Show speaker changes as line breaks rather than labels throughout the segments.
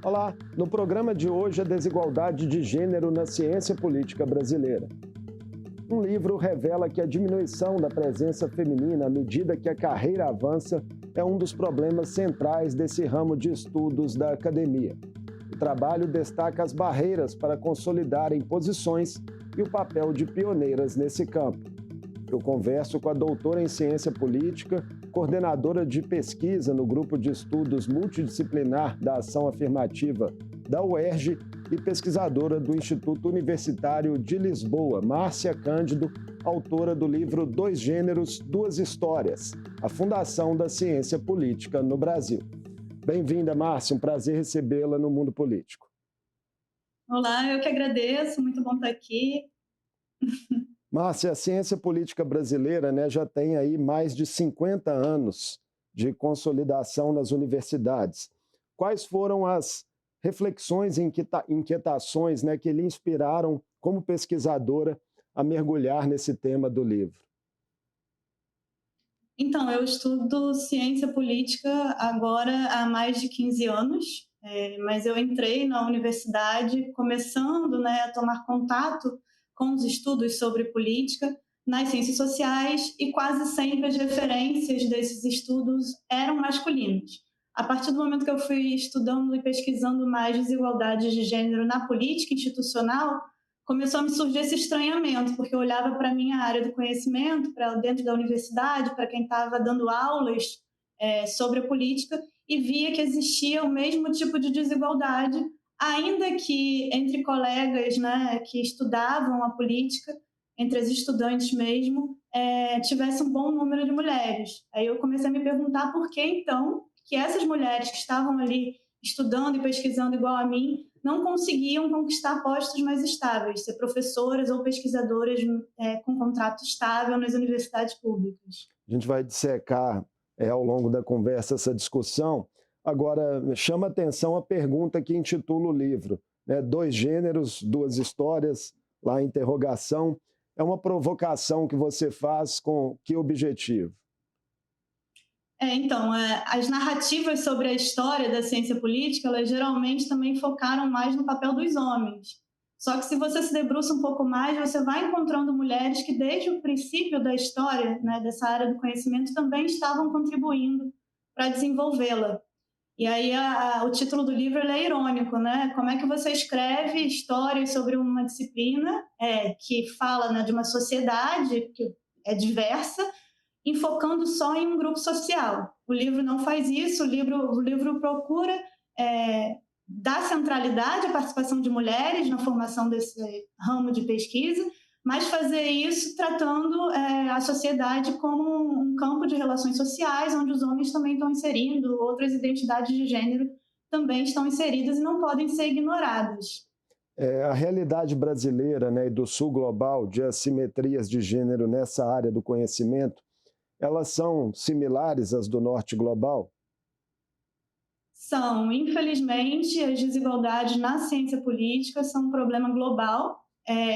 Olá, no programa de hoje a desigualdade de gênero na ciência política brasileira. Um livro revela que a diminuição da presença feminina à medida que a carreira avança é um dos problemas centrais desse ramo de estudos da academia. O trabalho destaca as barreiras para consolidarem posições e o papel de pioneiras nesse campo. Eu converso com a doutora em ciência política, coordenadora de pesquisa no grupo de estudos multidisciplinar da ação afirmativa da UERJ e pesquisadora do Instituto Universitário de Lisboa, Márcia Cândido, autora do livro Dois Gêneros, Duas Histórias, a fundação da ciência política no Brasil. Bem-vinda, Márcia, um prazer recebê-la no Mundo Político.
Olá, eu que agradeço, muito bom estar aqui.
Márcia, a ciência política brasileira, já tem aí mais de 50 anos de consolidação nas universidades. Quais foram as reflexões e inquietações, que lhe inspiraram como pesquisadora a mergulhar nesse tema do livro?
Então, eu estudo ciência política agora há mais de 15 anos, mas eu entrei na universidade começando, a tomar contato com os estudos sobre política nas ciências sociais e quase sempre as referências desses estudos eram masculinos. A partir do momento que eu fui estudando e pesquisando mais desigualdades de gênero na política institucional, começou a me surgir esse estranhamento, porque eu olhava para a minha área do conhecimento, para dentro da universidade, para quem estava dando aulas sobre a política, e via que existia o mesmo tipo de desigualdade, ainda que entre colegas, que estudavam a política, entre as estudantes mesmo, tivesse um bom número de mulheres. Aí eu comecei a me perguntar por que, então, que essas mulheres que estavam ali estudando e pesquisando igual a mim, não conseguiam conquistar postos mais estáveis, ser professoras ou pesquisadoras com contrato estável nas universidades públicas.
A gente vai dissecar ao longo da conversa essa discussão. Agora, chama atenção a pergunta que intitula o livro, Dois Gêneros, Duas Histórias, lá a interrogação. É uma provocação que você faz com que objetivo?
Então, as narrativas sobre a história da ciência política, elas geralmente também focaram mais no papel dos homens. Só que se você se debruça um pouco mais, você vai encontrando mulheres que desde o princípio da história, dessa área do conhecimento, também estavam contribuindo para desenvolvê-la. E aí o título do livro é irônico, né? Como é que você escreve histórias sobre uma disciplina que fala, de uma sociedade que é diversa, enfocando só em um grupo social. O livro não faz isso, o livro procura dar centralidade à participação de mulheres na formação desse ramo de pesquisa, mas fazer isso tratando a sociedade como um campo de relações sociais, onde os homens também estão inserindo, outras identidades de gênero também estão inseridas e não podem ser ignoradas.
A realidade brasileira, e do sul global de assimetrias de gênero nessa área do conhecimento, elas são similares às do norte global?
São, infelizmente, as desigualdades na ciência política são um problema global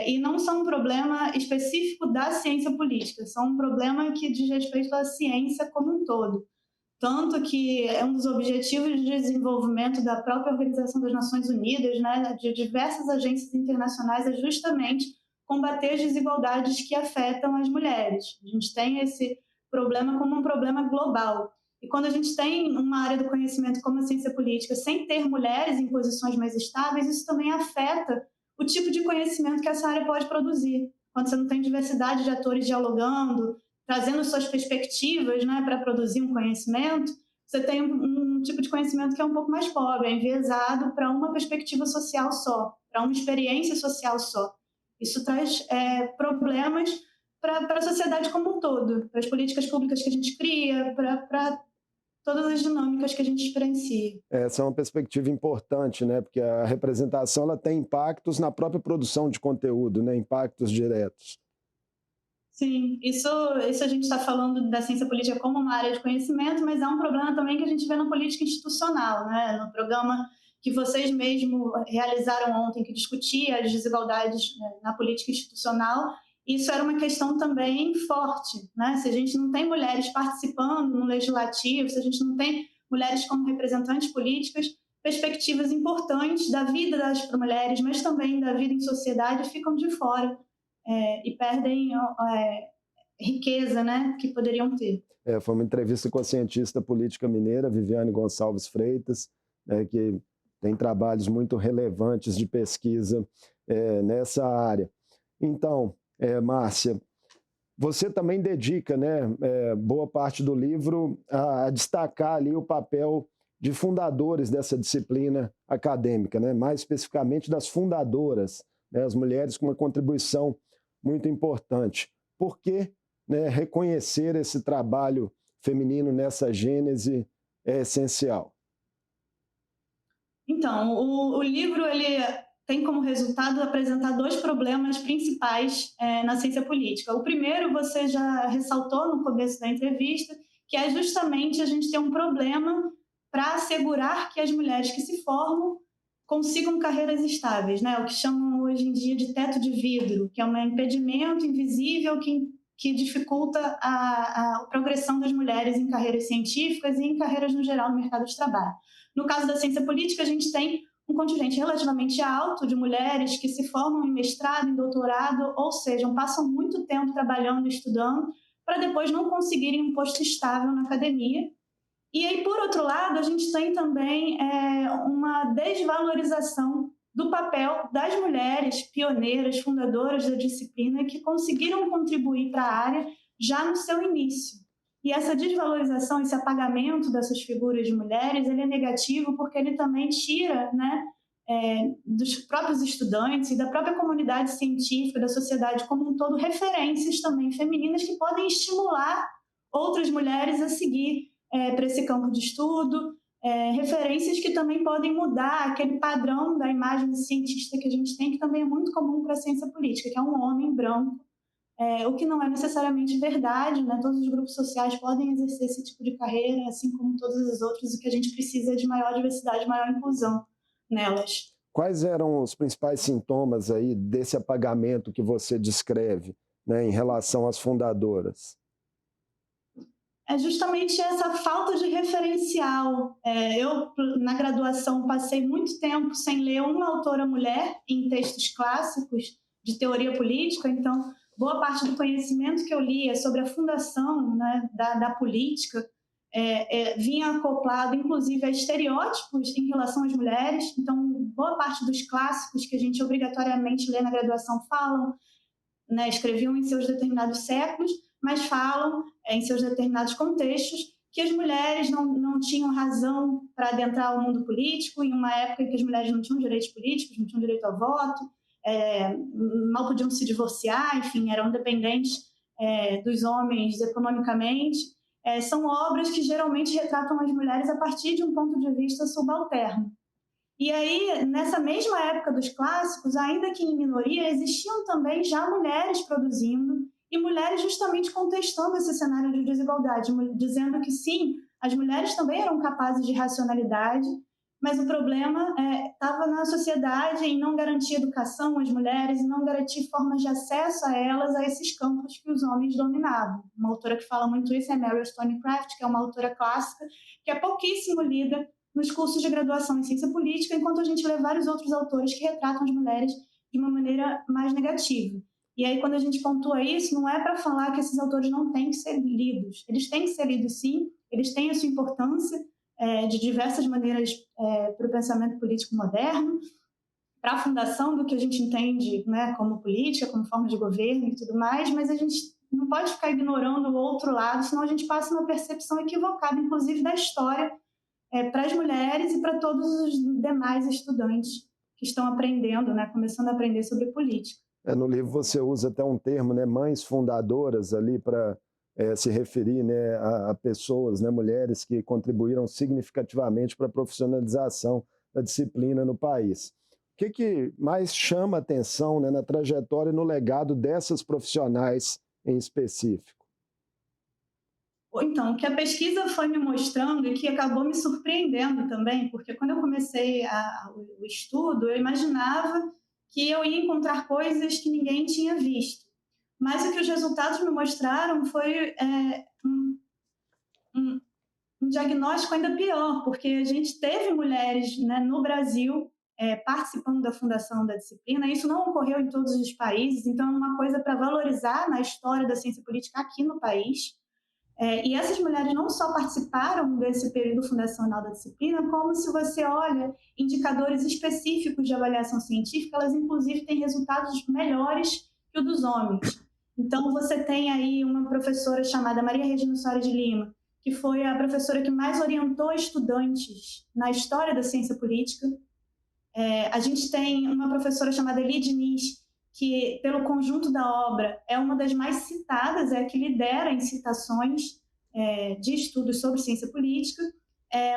e não são um problema específico da ciência política, são um problema que diz respeito à ciência como um todo. Tanto que é um dos objetivos de desenvolvimento da própria Organização das Nações Unidas, de diversas agências internacionais, é justamente combater as desigualdades que afetam as mulheres. A gente tem esse problema como um problema global. E quando a gente tem uma área do conhecimento como a ciência política sem ter mulheres em posições mais estáveis, isso também afeta o tipo de conhecimento que essa área pode produzir. Quando você não tem diversidade de atores dialogando, trazendo suas perspectivas, para produzir um conhecimento, você tem um tipo de conhecimento que é um pouco mais pobre, é enviesado para uma perspectiva social só, para uma experiência social só. Isso traz problemas para a sociedade como um todo, para as políticas públicas que a gente cria, para todas as dinâmicas que a gente experiencia.
Essa é uma perspectiva importante, porque a representação ela tem impactos na própria produção de conteúdo, impactos diretos.
Sim, isso a gente está falando da ciência política como uma área de conhecimento, mas é um problema também que a gente vê na política institucional, no programa que vocês mesmo realizaram ontem, que discutia as desigualdades, na política institucional. Isso era uma questão também forte, Se a gente não tem mulheres participando no legislativo, se a gente não tem mulheres como representantes políticas, perspectivas importantes da vida das mulheres, mas também da vida em sociedade, ficam de fora e perdem riqueza, né, que poderiam ter.
Foi uma entrevista com a cientista política mineira Viviane Gonçalves Freitas, que tem trabalhos muito relevantes de pesquisa nessa área. Então, Márcia, você também dedica, né, boa parte do livro a destacar ali o papel de fundadores dessa disciplina acadêmica, né, mais especificamente das fundadoras, né, as mulheres com uma contribuição muito importante. Por que, né, reconhecer esse trabalho feminino nessa gênese é essencial?
Então, o livro ele tem como resultado apresentar dois problemas principais na ciência política. O primeiro, você já ressaltou no começo da entrevista, que é justamente a gente ter um problema para assegurar que as mulheres que se formam consigam carreiras estáveis, né? O que chamam hoje em dia de teto de vidro, que é um impedimento invisível que dificulta a progressão das mulheres em carreiras científicas e em carreiras no geral no mercado de trabalho. No caso da ciência política, a gente tem um contingente relativamente alto de mulheres que se formam em mestrado, em doutorado, ou seja, passam muito tempo trabalhando e estudando para depois não conseguirem um posto estável na academia. E aí, por outro lado, a gente tem também uma desvalorização do papel das mulheres pioneiras, fundadoras da disciplina, que conseguiram contribuir para a área já no seu início. E essa desvalorização, esse apagamento dessas figuras de mulheres, ele é negativo porque ele também tira, né, dos próprios estudantes e da própria comunidade científica, da sociedade como um todo, referências também femininas que podem estimular outras mulheres a seguir para esse campo de estudo, referências que também podem mudar aquele padrão da imagem do cientista que a gente tem, que também é muito comum para a ciência política, que é um homem branco, o que não é necessariamente verdade, né? Todos os grupos sociais podem exercer esse tipo de carreira, assim como todas as outras. O que a gente precisa é de maior diversidade, maior inclusão nelas.
Quais eram os principais sintomas aí desse apagamento que você descreve, né, em relação às fundadoras?
É justamente essa falta de referencial. Eu, na graduação, passei muito tempo sem ler uma autora mulher em textos clássicos de teoria política, então boa parte do conhecimento que eu lia sobre a fundação, né, da política vinha acoplado, inclusive, a estereótipos em relação às mulheres. Então, boa parte dos clássicos que a gente obrigatoriamente lê na graduação falam, né, escreviam em seus determinados séculos, mas falam em seus determinados contextos que as mulheres não tinham razão para adentrar o mundo político, em uma época em que as mulheres não tinham direitos políticos, não tinham direito ao voto, mal podiam se divorciar, enfim, eram dependentes dos homens economicamente. São obras que geralmente retratam as mulheres a partir de um ponto de vista subalterno. E aí, nessa mesma época dos clássicos, ainda que em minoria, existiam também já mulheres produzindo e mulheres justamente contestando esse cenário de desigualdade, dizendo que sim, as mulheres também eram capazes de racionalidade, mas o problema estava na sociedade em não garantir educação às mulheres e não garantir formas de acesso a elas, a esses campos que os homens dominavam. Uma autora que fala muito isso é Mary Wollstonecraft, que é uma autora clássica, que é pouquíssimo lida nos cursos de graduação em ciência política, enquanto a gente lê vários outros autores que retratam as mulheres de uma maneira mais negativa. E aí, quando a gente pontua isso, não é para falar que esses autores não têm que ser lidos. Eles têm que ser lidos, sim, eles têm a sua importância de diversas maneiras para o pensamento político moderno, para a fundação do que a gente entende, né, como política, como forma de governo e tudo mais, mas a gente não pode ficar ignorando o outro lado, senão a gente passa uma percepção equivocada, inclusive da história, para as mulheres e para todos os demais estudantes que estão aprendendo, né, começando a aprender sobre política.
No livro você usa até um termo, né, mães fundadoras, ali para se referir, né, a pessoas, né, mulheres que contribuíram significativamente para a profissionalização da disciplina no país. O que mais chama atenção, né, na trajetória e no legado dessas profissionais em específico?
Então, o que a pesquisa foi me mostrando e que acabou me surpreendendo também, porque quando eu comecei o estudo, eu imaginava que eu ia encontrar coisas que ninguém tinha visto. Mas o que os resultados me mostraram foi um diagnóstico ainda pior, porque a gente teve mulheres, né, no Brasil participando da fundação da disciplina. Isso não ocorreu em todos os países, então é uma coisa para valorizar na história da ciência política aqui no país. E essas mulheres não só participaram desse período fundacional da disciplina, como, se você olha indicadores específicos de avaliação científica, elas inclusive têm resultados melhores que o dos homens. Então, você tem aí uma professora chamada Maria Regina Soares de Lima, que foi a professora que mais orientou estudantes na história da ciência política. A gente tem uma professora chamada Elie Diniz, que, pelo conjunto da obra, é uma das mais citadas, é a que lidera em citações de estudos sobre ciência política,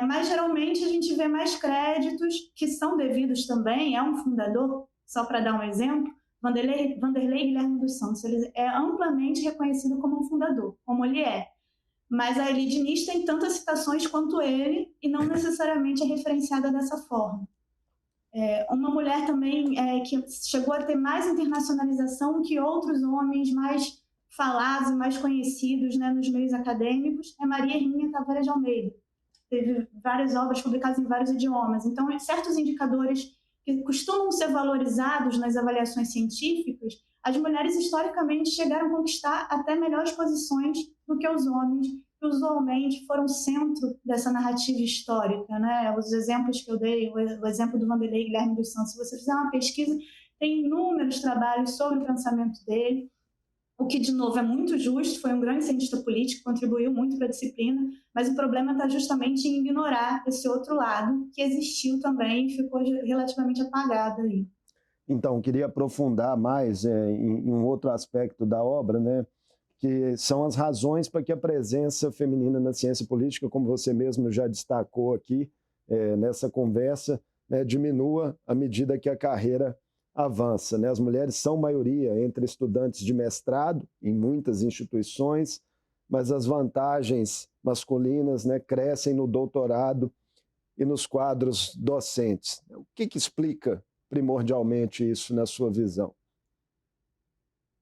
mas geralmente a gente vê mais créditos que são devidos também, um fundador, só para dar um exemplo, Vanderlei Guilherme dos Santos, ele é amplamente reconhecido como um fundador, como ele é. Mas a Elie Diniz tem tantas citações quanto ele e não necessariamente é referenciada dessa forma. Uma mulher também que chegou a ter mais internacionalização que outros homens mais falados e mais conhecidos, né, nos meios acadêmicos, é Maria Hermínia Tavares de Almeida. Teve várias obras publicadas em vários idiomas. Então, certos indicadores que costumam ser valorizados nas avaliações científicas, as mulheres historicamente chegaram a conquistar até melhores posições do que os homens, que usualmente foram o centro dessa narrativa histórica, né? Os exemplos que eu dei, o exemplo do Vanderlei Guilherme dos Santos, se você fizer uma pesquisa, tem inúmeros trabalhos sobre o pensamento dele, o que, de novo, é muito justo, foi um grande cientista político, contribuiu muito para a disciplina, mas o problema está justamente em ignorar esse outro lado, que existiu também e ficou relativamente apagado aí.
Então, queria aprofundar mais em um outro aspecto da obra, né? Que são as razões para que a presença feminina na ciência política, como você mesmo já destacou aqui nessa conversa, né, diminua à medida que a carreira avança, né? As mulheres são maioria entre estudantes de mestrado em muitas instituições, mas as vantagens masculinas, né, crescem no doutorado e nos quadros docentes. O que explica primordialmente isso na sua visão?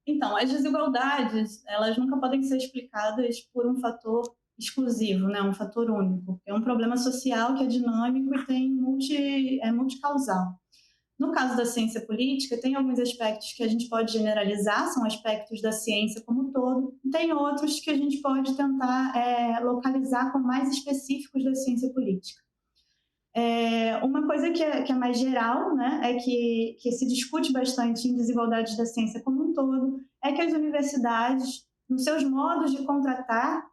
Então, as desigualdades, elas nunca podem ser explicadas por um fator exclusivo, né? Um fator único. É um problema social que é dinâmico e é multicausal. No caso da ciência política, tem alguns aspectos que a gente pode generalizar, são aspectos da ciência como um todo, e tem outros que a gente pode tentar localizar como mais específicos da ciência política. Uma coisa que é mais geral, né, é que se discute bastante em desigualdades da ciência como um todo, é que as universidades, nos seus modos de contratar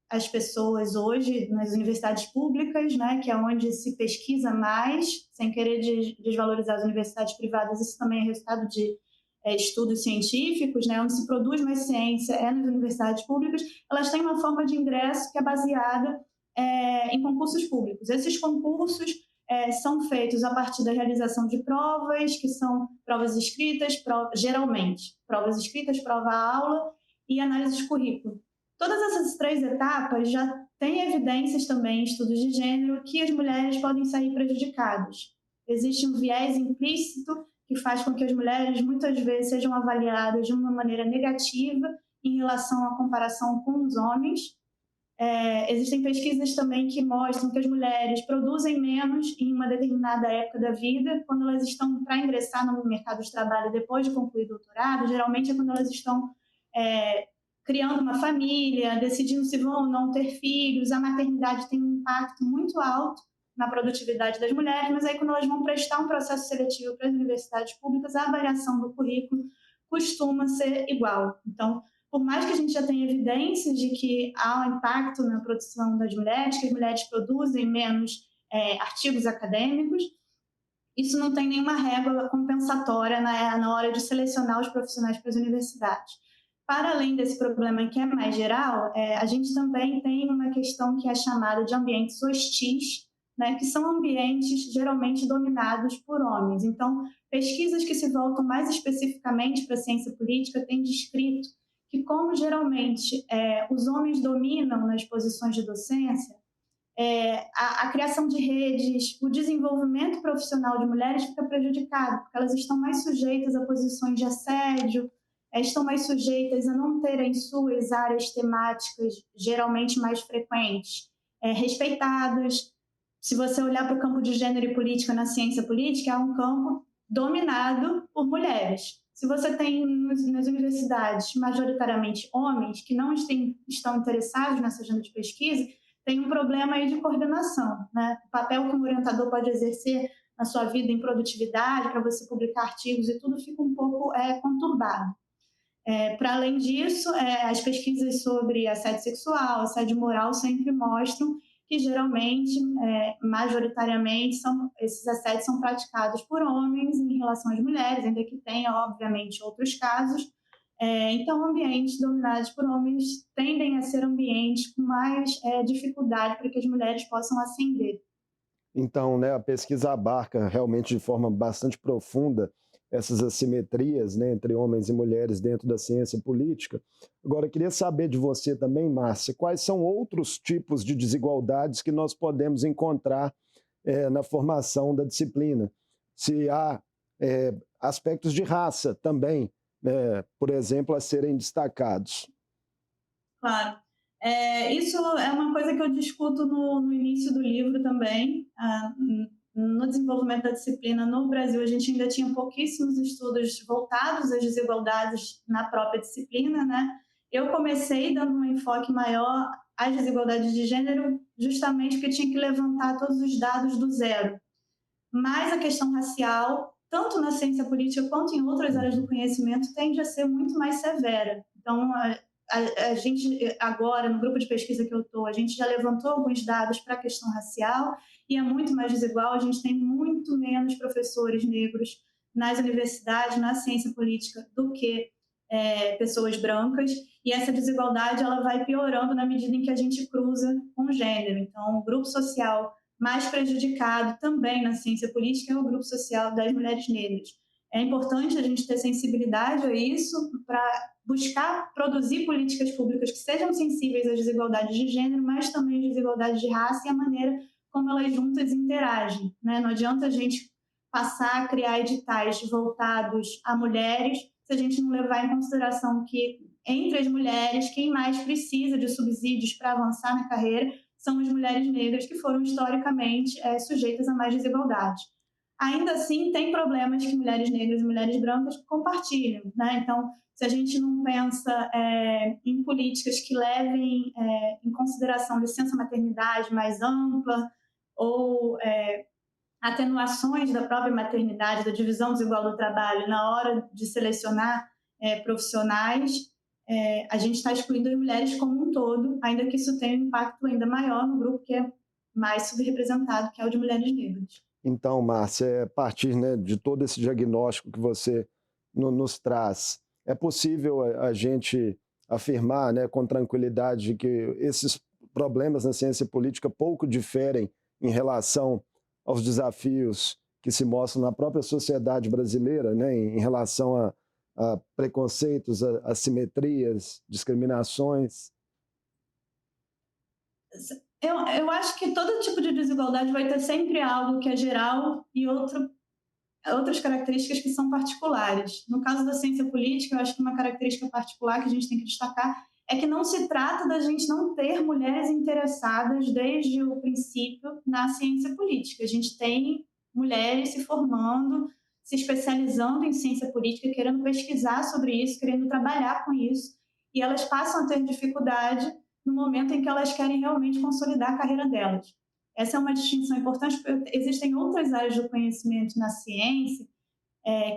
as pessoas hoje, nas universidades públicas, né, que é onde se pesquisa mais, sem querer desvalorizar as universidades privadas, isso também é resultado de estudos científicos, né, onde se produz mais ciência nas universidades públicas, elas têm uma forma de ingresso que é baseada em concursos públicos. Esses concursos são feitos a partir da realização de provas, que são provas escritas, geralmente, provas escritas, prova-aula e análise de currículo. Todas essas 3 etapas já têm evidências também em estudos de gênero que as mulheres podem sair prejudicadas. Existe um viés implícito que faz com que as mulheres muitas vezes sejam avaliadas de uma maneira negativa em relação à comparação com os homens. Existem pesquisas também que mostram que as mulheres produzem menos em uma determinada época da vida, quando elas estão para ingressar no mercado de trabalho depois de concluir doutorado, geralmente é quando elas estão criando uma família, decidindo se vão ou não ter filhos. A maternidade tem um impacto muito alto na produtividade das mulheres, mas aí quando elas vão prestar um processo seletivo para as universidades públicas, a avaliação do currículo costuma ser igual. Então, por mais que a gente já tenha evidências de que há um impacto na produção das mulheres, que as mulheres produzem menos artigos acadêmicos, isso não tem nenhuma régua compensatória na hora de selecionar os profissionais para as universidades. Para além desse problema que é mais geral, a gente também tem uma questão que é chamada de ambientes hostis, né, que são ambientes geralmente dominados por homens. Então, pesquisas que se voltam mais especificamente para a ciência política têm descrito que, como geralmente os homens dominam nas posições de docência, a criação de redes, o desenvolvimento profissional de mulheres fica prejudicado, porque elas estão mais sujeitas a posições de assédio, estão mais sujeitas a não terem suas áreas temáticas geralmente mais frequentes, respeitados. Se você olhar para o campo de gênero e política na ciência política, é um campo dominado por mulheres. Se você tem nas universidades majoritariamente homens que não estão interessados nessa agenda de pesquisa, tem um problema aí de coordenação, né? O papel que um orientador pode exercer na sua vida em produtividade, para você publicar artigos e tudo, fica um pouco conturbado. Para além disso, as pesquisas sobre assédio sexual, assédio moral sempre mostram que geralmente, majoritariamente, esses assédios são praticados por homens em relação às mulheres, ainda que tenha, obviamente, outros casos. Então, ambientes dominados por homens tendem a ser ambientes com mais dificuldade para que as mulheres possam ascender.
Então, né, a pesquisa abarca realmente de forma bastante profunda essas assimetrias, né, entre homens e mulheres dentro da ciência política. Agora, eu queria saber de você também, Márcia, quais são outros tipos de desigualdades que nós podemos encontrar na formação da disciplina? Se há aspectos de raça também, né, por exemplo, a serem destacados.
Claro. Isso é uma coisa que eu discuto no início do livro também. No desenvolvimento da disciplina no Brasil, a gente ainda tinha pouquíssimos estudos voltados às desigualdades na própria disciplina, né? Eu comecei dando um enfoque maior às desigualdades de gênero, justamente porque tinha que levantar todos os dados do zero. Mas a questão racial, tanto na ciência política quanto em outras áreas do conhecimento, tende a ser muito mais severa. Então, a gente agora, no grupo de pesquisa que eu estou, a gente já levantou alguns dados para a questão racial e é muito mais desigual, a gente tem muito menos professores negros nas universidades, na ciência política, do que pessoas brancas, e essa desigualdade ela vai piorando na medida em que a gente cruza com o gênero. Então, o grupo social mais prejudicado também na ciência política é o grupo social das mulheres negras. É importante a gente ter sensibilidade a isso para buscar produzir políticas públicas que sejam sensíveis às desigualdades de gênero, mas também às desigualdades de raça e a maneira como elas juntas interagem, né? Não adianta a gente passar a criar editais voltados a mulheres se a gente não levar em consideração que, entre as mulheres, quem mais precisa de subsídios para avançar na carreira são as mulheres negras, que foram historicamente sujeitas a mais desigualdades. Ainda assim, tem problemas que mulheres negras e mulheres brancas compartilham, né? Então, se a gente não pensa em políticas que levem em consideração licença maternidade mais ampla ou atenuações da própria maternidade, da divisão desigual do trabalho na hora de selecionar profissionais, a gente está excluindo as mulheres como um todo, ainda que isso tenha um impacto ainda maior no grupo que é mais subrepresentado, que é o de mulheres negras.
Então, Márcia, a partir, né, de todo esse diagnóstico que você nos traz, é possível a gente afirmar, né, com tranquilidade que esses problemas na ciência política pouco diferem em relação aos desafios que se mostram na própria sociedade brasileira, né, em relação a preconceitos, a assimetrias, discriminações?
Eu acho que todo tipo de desigualdade vai ter sempre algo que é geral e outras características que são particulares. No caso da ciência política, eu acho que uma característica particular que a gente tem que destacar é que não se trata da gente não ter mulheres interessadas desde o princípio na ciência política. A gente tem mulheres se formando, se especializando em ciência política, querendo pesquisar sobre isso, querendo trabalhar com isso, e elas passam a ter dificuldade no momento em que elas querem realmente consolidar a carreira delas. Essa é uma distinção importante, porque existem outras áreas do conhecimento na ciência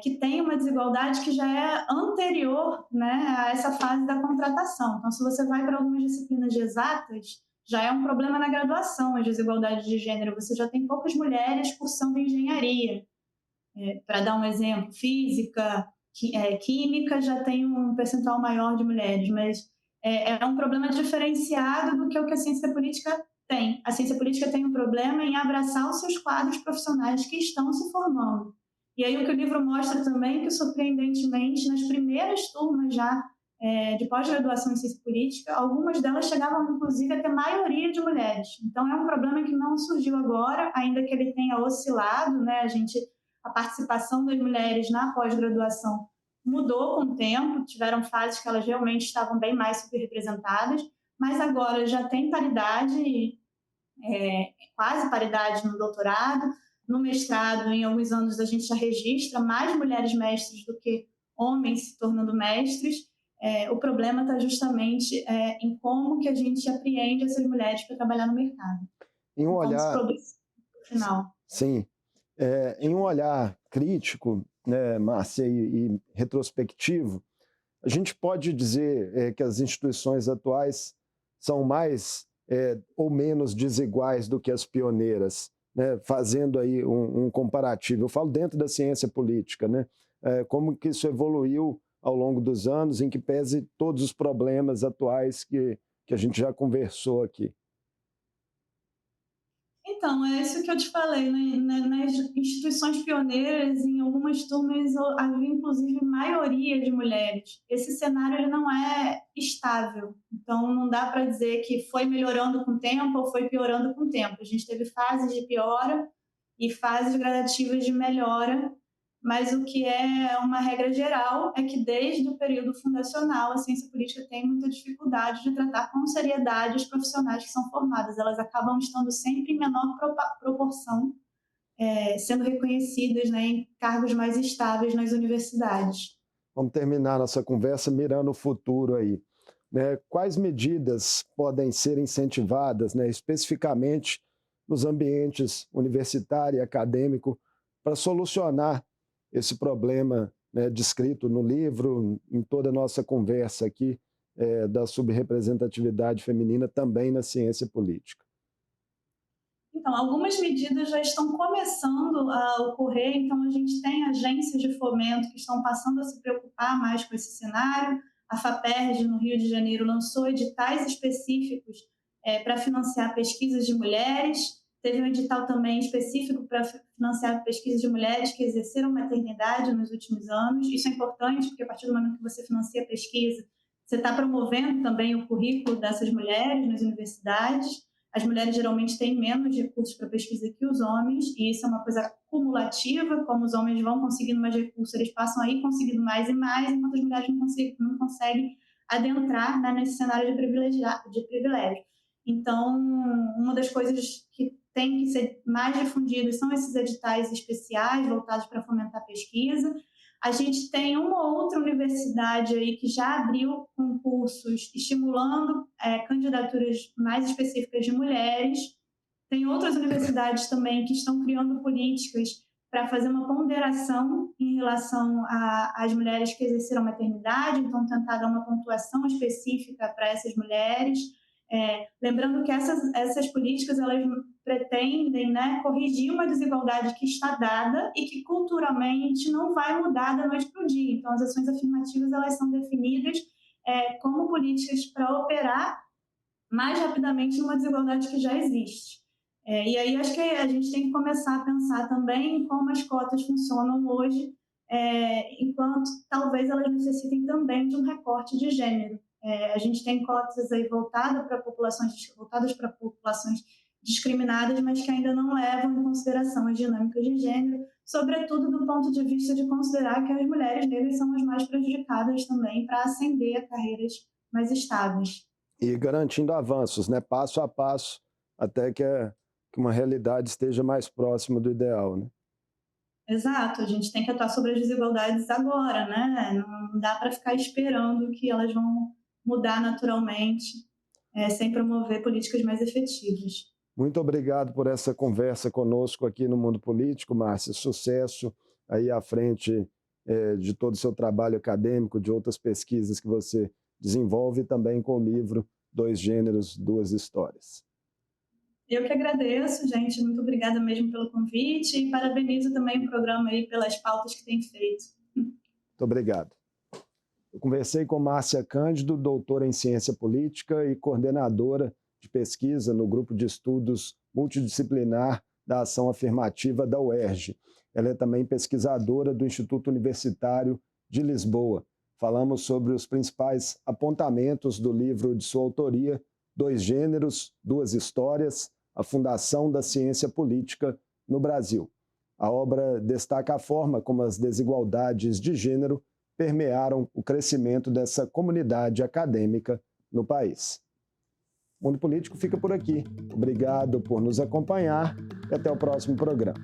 que tem uma desigualdade que já é anterior, né, a essa fase da contratação. Então, se você vai para algumas disciplinas de exatas, já é um problema na graduação, as desigualdades de gênero. Você já tem poucas mulheres cursando engenharia. Para dar um exemplo, física, química já tem um percentual maior de mulheres, mas é um problema diferenciado do que o que a ciência política tem. A ciência política tem um problema em abraçar os seus quadros profissionais que estão se formando. E aí o que o livro mostra também é que, surpreendentemente, nas primeiras turmas já de pós-graduação em ciência política, algumas delas chegavam, inclusive, a ter maioria de mulheres. Então, é um problema que não surgiu agora, ainda que ele tenha oscilado, né? A participação das mulheres na pós-graduação mudou com o tempo, tiveram fases que elas realmente estavam bem mais subrepresentadas, mas agora já tem paridade quase paridade no doutorado. No mestrado, em alguns anos, a gente já registra mais mulheres mestres do que homens se tornando mestres. O problema está justamente em como que a gente apreende essas mulheres para trabalhar no mercado.
Em um olhar...
Final.
Sim. Em um olhar crítico, né, Márcia, e retrospectivo, a gente pode dizer que as instituições atuais são mais ou menos desiguais do que as pioneiras, né, fazendo aí um comparativo. Eu falo dentro da ciência política, né, como que isso evoluiu ao longo dos anos, em que pese todos os problemas atuais que a gente já conversou aqui.
Então, é isso que eu te falei, né? Nas instituições pioneiras, em algumas turmas, havia inclusive maioria de mulheres. Esse cenário ele não é estável, então não dá para dizer que foi melhorando com o tempo ou foi piorando com o tempo. A gente teve fases de piora e fases gradativas de melhora, mas o que é uma regra geral é que desde o período fundacional a ciência política tem muita dificuldade de tratar com seriedade os profissionais que são formados. Elas acabam estando sempre em menor proporção, sendo reconhecidas, né, em cargos mais estáveis nas universidades.
Vamos terminar nossa conversa mirando o futuro aí, né? Quais medidas podem ser incentivadas, né, especificamente nos ambientes universitário e acadêmico para solucionar esse problema, né, descrito no livro, em toda a nossa conversa aqui, da subrepresentatividade feminina também na ciência política?
Então, algumas medidas já estão começando a ocorrer, então a gente tem agências de fomento que estão passando a se preocupar mais com esse cenário. A FAPERJ, no Rio de Janeiro, lançou editais específicos para financiar pesquisas de mulheres. Teve um edital também específico para financiar pesquisas de mulheres que exerceram maternidade nos últimos anos. Isso é importante, porque a partir do momento que você financia a pesquisa, você está promovendo também o currículo dessas mulheres nas universidades. As mulheres geralmente têm menos recursos para pesquisa que os homens, e isso é uma coisa cumulativa. Como os homens vão conseguindo mais recursos, eles passam a ir conseguindo mais e mais, enquanto as mulheres não conseguem adentrar, né, nesse cenário de privilégio. Então, uma das coisas que tem que ser mais difundidas são esses editais especiais voltados para fomentar a pesquisa. A gente tem uma outra universidade aí que já abriu concursos estimulando candidaturas mais específicas de mulheres. Tem outras universidades também que estão criando políticas para fazer uma ponderação em relação às mulheres que exerceram maternidade, então tentar dar uma pontuação específica para essas mulheres. Lembrando que essas políticas elas pretendem, né, corrigir uma desigualdade que está dada e que culturalmente não vai mudar da noite para o dia. Então, as ações afirmativas elas são definidas como políticas para operar mais rapidamente numa desigualdade que já existe. E aí acho que a gente tem que começar a pensar também em como as cotas funcionam hoje, enquanto talvez elas necessitem também de um recorte de gênero. A gente tem cotas aí voltadas para populações discriminadas, mas que ainda não levam em consideração as dinâmicas de gênero, sobretudo do ponto de vista de considerar que as mulheres negras são as mais prejudicadas também para ascender a carreiras mais estáveis.
E garantindo avanços, né, passo a passo, até que uma realidade esteja mais próxima do ideal, né?
Exato, a gente tem que atuar sobre as desigualdades agora, né? Não dá para ficar esperando que elas vão mudar naturalmente, sem promover políticas mais efetivas.
Muito obrigado por essa conversa conosco aqui no Mundo Político, Márcia. Sucesso aí à frente de todo o seu trabalho acadêmico, de outras pesquisas que você desenvolve, também com o livro Dois Gêneros, Duas Histórias.
Eu que agradeço, gente. Muito obrigada mesmo pelo convite e parabenizo também o programa aí pelas pautas que tem feito.
Muito obrigado. Eu conversei com Márcia Cândido, doutora em Ciência Política e coordenadora de pesquisa no Grupo de Estudos Multidisciplinar da Ação Afirmativa da UERJ. Ela é também pesquisadora do Instituto Universitário de Lisboa. Falamos sobre os principais apontamentos do livro de sua autoria, Dois Gêneros, Duas Histórias, a fundação da ciência política no Brasil. A obra destaca a forma como as desigualdades de gênero permearam o crescimento dessa comunidade acadêmica no país. O Mundo Político fica por aqui. Obrigado por nos acompanhar e até o próximo programa.